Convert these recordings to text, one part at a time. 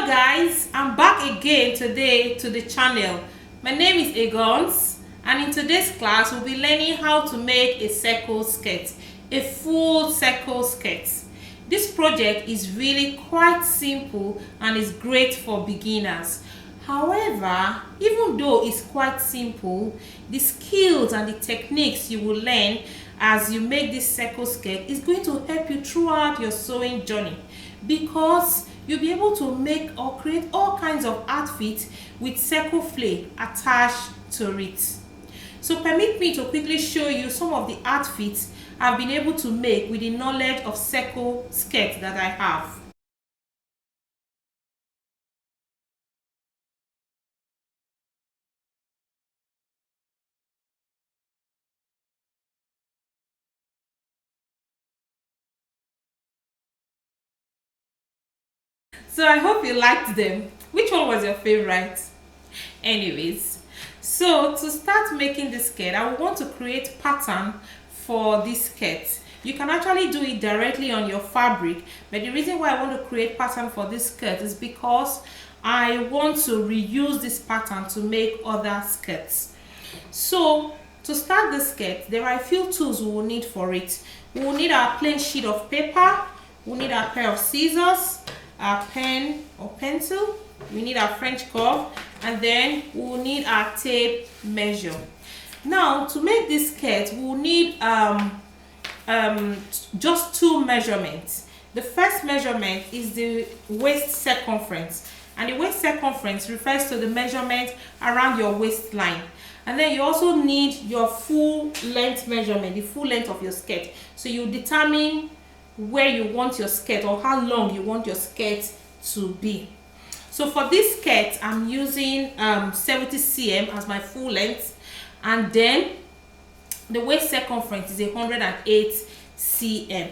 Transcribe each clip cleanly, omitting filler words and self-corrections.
Guys, I'm back again today to the channel. My name is Egons, and in today's class we'll be learning how to make a circle skirt, a full circle skirt. This project is really quite simple and is great for beginners. However, even though it's quite simple, the skills and the techniques you will learn as you make this circle skirt is going to help you throughout your sewing journey, because you'll be able to make or create all kinds of outfits with circle flay attached to it. So permit me to quickly show you some of the outfits I've been able to make with the knowledge of circle skirt that I have. So I hope you liked them. Which one was your favorite? Anyways, so to start making this skirt, I want to create pattern for this skirt. You can actually do it directly on your fabric, but the reason why I want to create pattern for this skirt is because I want to reuse this pattern to make other skirts. So to start the skirt, there are a few tools we will need for it. We will need our plain sheet of paper, we will need our pair of scissors, our pen or pencil, we need our French curve, and then we will need our tape measure. Now to make this skirt, we will need just two measurements. The first measurement is the waist circumference, and the waist circumference refers to the measurement around your waistline. And then you also need your full length measurement, the full length of your skirt. So you determine where you want your skirt or how long you want your skirt to be. So for this skirt, I'm using 70 cm as my full length, and then the waist circumference is 108 cm.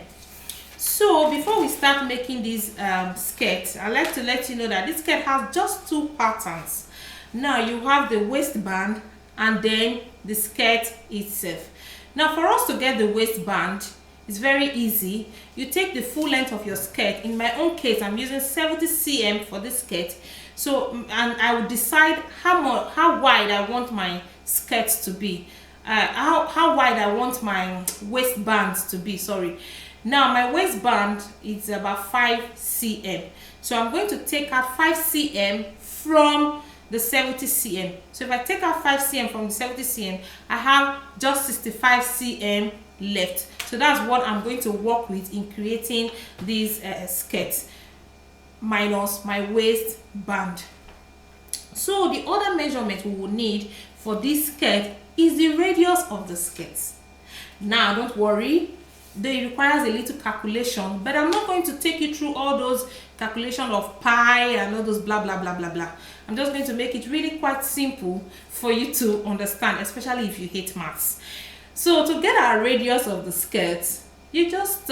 So before we start making this skirt, I'd like to let you know that this skirt has just two patterns. Now you have the waistband and then the skirt itself. Now for us to get the waistband, it's very easy. You take the full length of your skirt. In my own case, I'm using 70 cm for this skirt. So, and I will decide how wide I want my skirt to be. How wide I want my waistband to be, sorry. Now my waistband is about 5 cm. So I'm going to take out 5 cm from the 70 cm. So if I take out 5 cm from the 70 cm, I have just 65 cm left. So that's what I'm going to work with in creating these skirts, minus my waistband. So the other measurement we will need for this skirt is the radius of the skirt. Now don't worry, it requires a little calculation, but I'm not going to take you through all those calculation of pi and all those blah blah blah blah blah. I'm just going to make it really quite simple for you to understand, especially if you hate maths. So to get our radius of the skirt, you just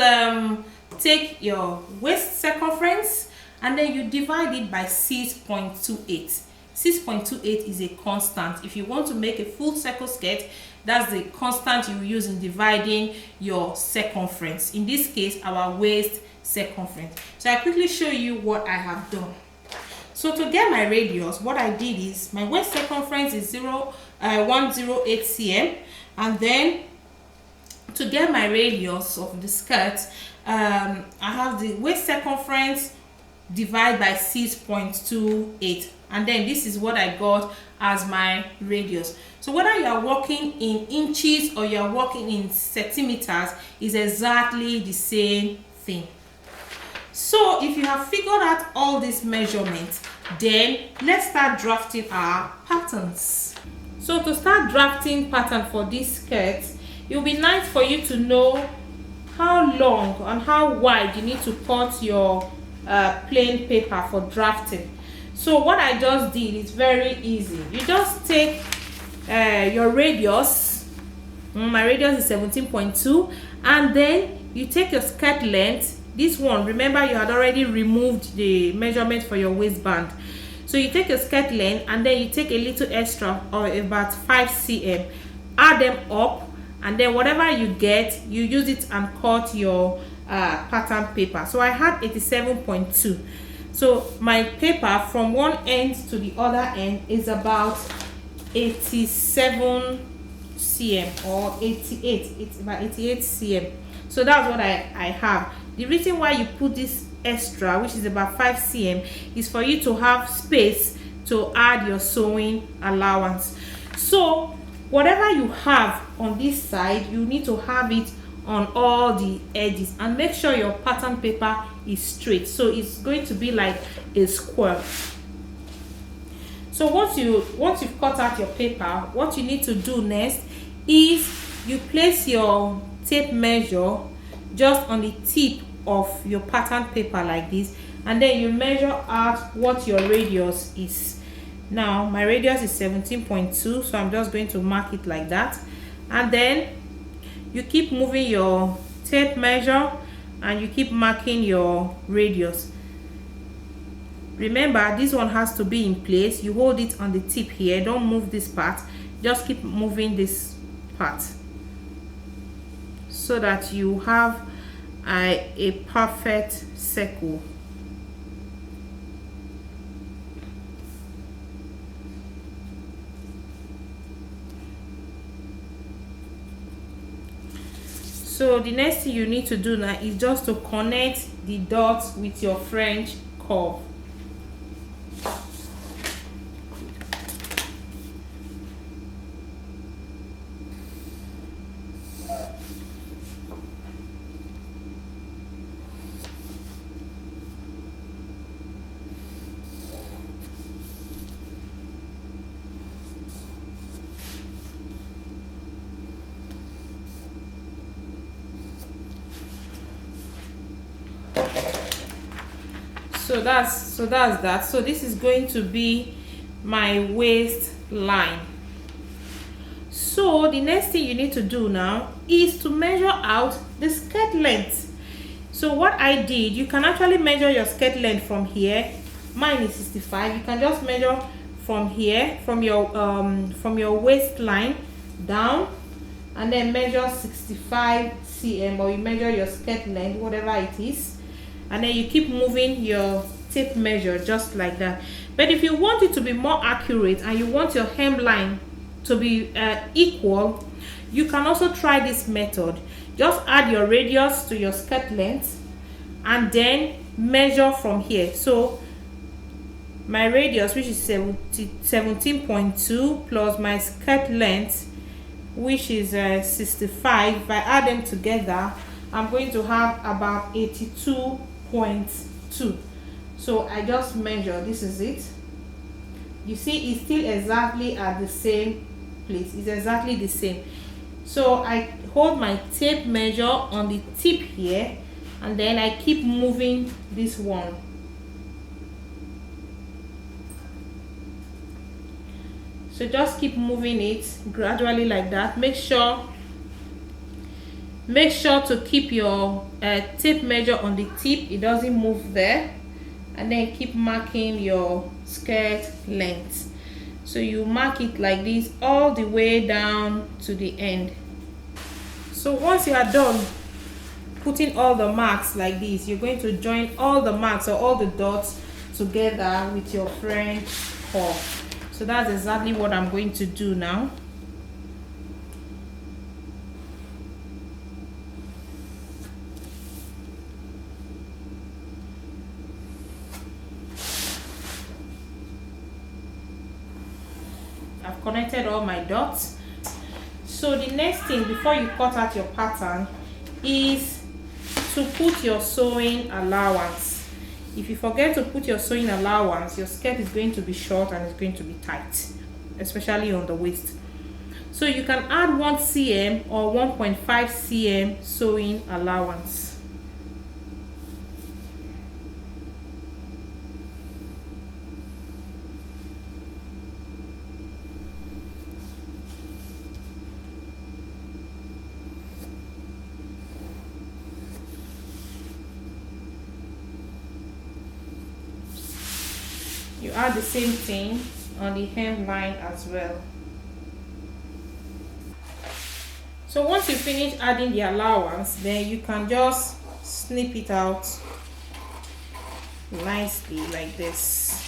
take your waist circumference and then you divide it by 6.28. 6.28 is a constant. If you want to make a full circle skirt, that's the constant you use in dividing your circumference. In this case, our waist circumference. So I quickly show you what I have done. So to get my radius, what I did is my waist circumference is 108 cm, and then to get my radius of the skirt, I have the waist circumference divided by 6.28, and then this is what I got as my radius. So whether you are working in inches or you are working in centimeters, is exactly the same thing. So if you have figured out all these measurements, then let's start drafting our patterns. So to start drafting pattern for this skirt, it will be nice for you to know how long and how wide you need to cut your plain paper for drafting. So what I just did is very easy. You just take your radius. My radius is 17.2, and then you take your skirt length. This one, remember you had already removed the measurement for your waistband. So you take your skirt length and then you take a little extra, or about 5 cm, add them up, and then whatever you get, you use it and cut your pattern paper. So I had 87.2. So my paper from one end to the other end is about 87 cm or 88. It's about 88 cm. So that's what I have. The reason why you put this extra, which is about 5 cm, is for you to have space to add your sewing allowance. So whatever you have on this side, you need to have it on all the edges, and make sure your pattern paper is straight, so it's going to be like a square. So once you've cut out your paper, what you need to do next is you place your tape measure just on the tip of your pattern paper like this, and then you measure out what your radius is. Now my radius is 17.2, so I'm just going to mark it like that, and then you keep moving your tape measure and you keep marking your radius. Remember, this one has to be in place. You hold it on the tip here, don't move this part, just keep moving this part so that you have a perfect circle. So the next thing you need to do now is just to connect the dots with your French curve. So that's that. So this is going to be my waistline. So the next thing you need to do now is to measure out the skirt length. So what I did, you can actually measure your skirt length from here. Mine is 65. You can just measure from here, from your waistline down, and then measure 65 cm, or you measure your skirt length, whatever it is, and then you keep moving your tape measure just like that. But if you want it to be more accurate and you want your hemline to be equal, you can also try this method. Just add your radius to your skirt length and then measure from here. So my radius, which is 17.2, plus my skirt length, which is 65, if I add them together, I'm going to have about 82.2. So I just measure. This is it. You see, it's still exactly at the same place. It's exactly the same. So I hold my tape measure on the tip here, and then I keep moving this one. So just keep moving it gradually like that. Make sure to keep your tape measure on the tip, it doesn't move there, and then keep marking your skirt length. So you mark it like this all the way down to the end. So once you are done putting all the marks like this, you're going to join all the marks or all the dots together with your French curve. So that's exactly what I'm going to do now. I've connected all my dots. So the next thing before you cut out your pattern is to put your sewing allowance. If you forget to put your sewing allowance, your skirt is going to be short and it's going to be tight, especially on the waist. So you can add 1 cm or 1.5 cm sewing allowance. You add the same thing on the hemline as well. So once you finish adding the allowance, then you can just snip it out nicely like this.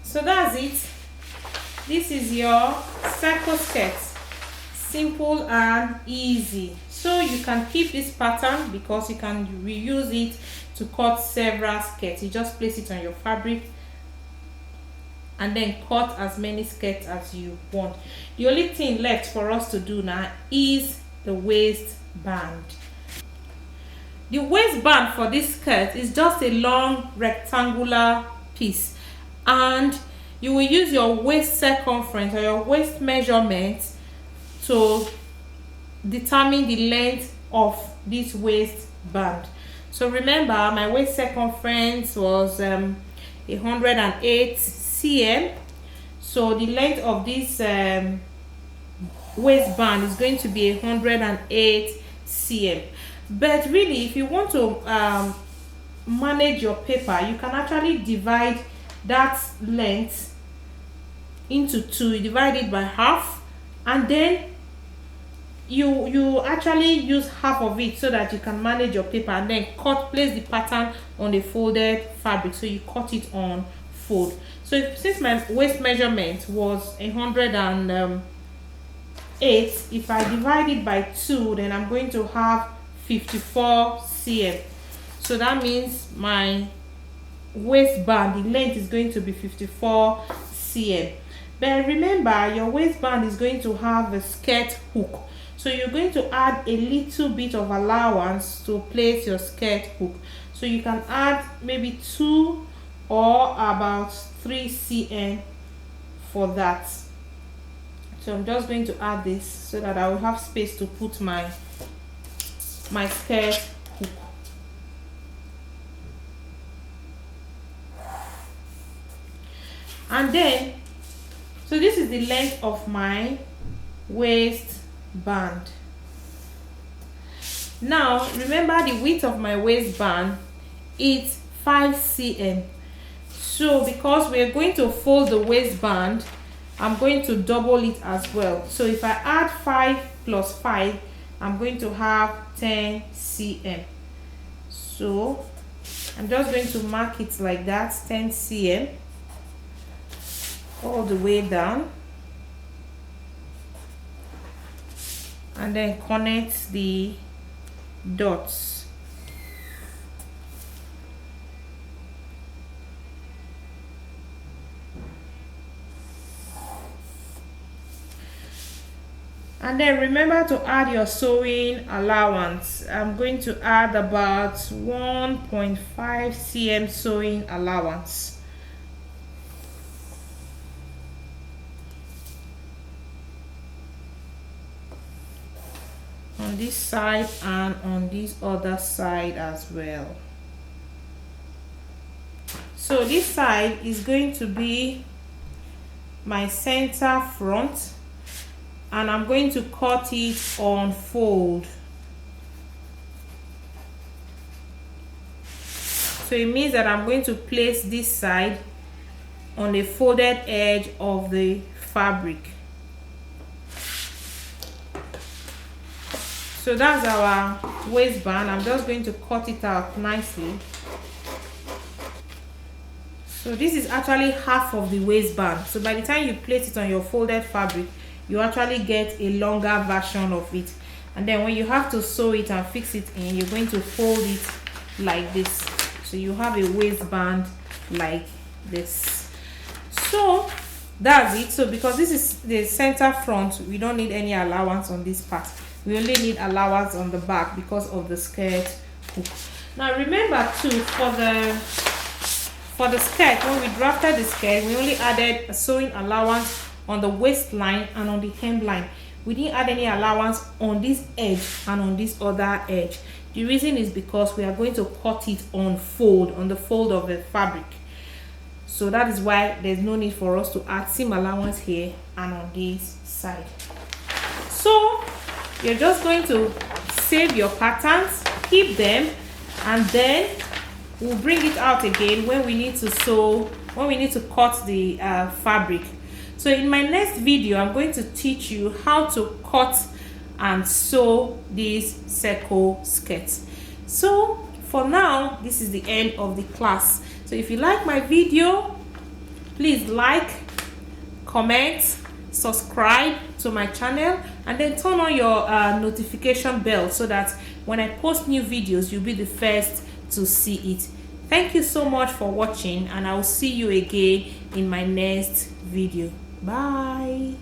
So that's it. This is your circle skirt. Simple and easy. So you can keep this pattern because you can reuse it to cut several skirts. You just place it on your fabric and then cut as many skirts as you want. The only thing left for us to do now is the waistband. The waistband for this skirt is just a long rectangular piece, and you will use your waist circumference or your waist measurement to determine the length of this waistband. So remember, my waist circumference was 108 cm. So the length of this waistband is going to be 108 cm. But really, if you want to manage your paper, you can actually divide that length into two. You divide it by half, and then you actually use half of it so that you can manage your paper, and then place the pattern on the folded fabric. So you cut it on fold. So since my waist measurement was 108, if I divide it by 2, then I'm going to have 54 cm. So that means my waistband, the length is going to be 54 cm. But remember, your waistband is going to have a skirt hook, so you're going to add a little bit of allowance to place your skirt hook. So you can add maybe 2 or about 3 cm for that. So I'm just going to add this so that I will have space to put my skirt hook. And then, so this is the length of my waistband. Now remember, the width of my waistband is 5 cm. So because we're going to fold the waistband, I'm going to double it as well. So if I add 5 plus 5, I'm going to have 10 cm. So I'm just going to mark it like that, 10 cm, all the way down, and then connect the dots. And then remember to add your sewing allowance. I'm going to add about 1.5 cm sewing allowance. On this side and on this other side as well. So this side is going to be my center front, and I'm going to cut it on fold. So it means that I'm going to place this side on the folded edge of the fabric. So that's our waistband. I'm just going to cut it out nicely. So this is actually half of the waistband. So by the time you place it on your folded fabric, you actually get a longer version of it. And then when you have to sew it and fix it in, you're going to fold it like this. So you have a waistband like this. So that's it. So because this is the center front, we don't need any allowance on this part. We only need allowance on the back because of the skirt hook. Now remember too, for the skirt, when we drafted the skirt, we only added a sewing allowance on the waistline and on the hemline. We didn't add any allowance on this edge and on this other edge. The reason is because we are going to cut it on fold, on the fold of the fabric. So that is why there's no need for us to add seam allowance here and on this side. So you're just going to save your patterns, keep them, and then we'll bring it out again when we need to sew when we need to cut the fabric. So in my next video, I'm going to teach you how to cut and sew these circle skirts. So for now, this is the end of the class. So if you like my video, please like, comment, subscribe to my channel, and then turn on your notification bell so that when I post new videos, you'll be the first to see it. Thank you so much for watching, and I will see you again in my next video. Bye.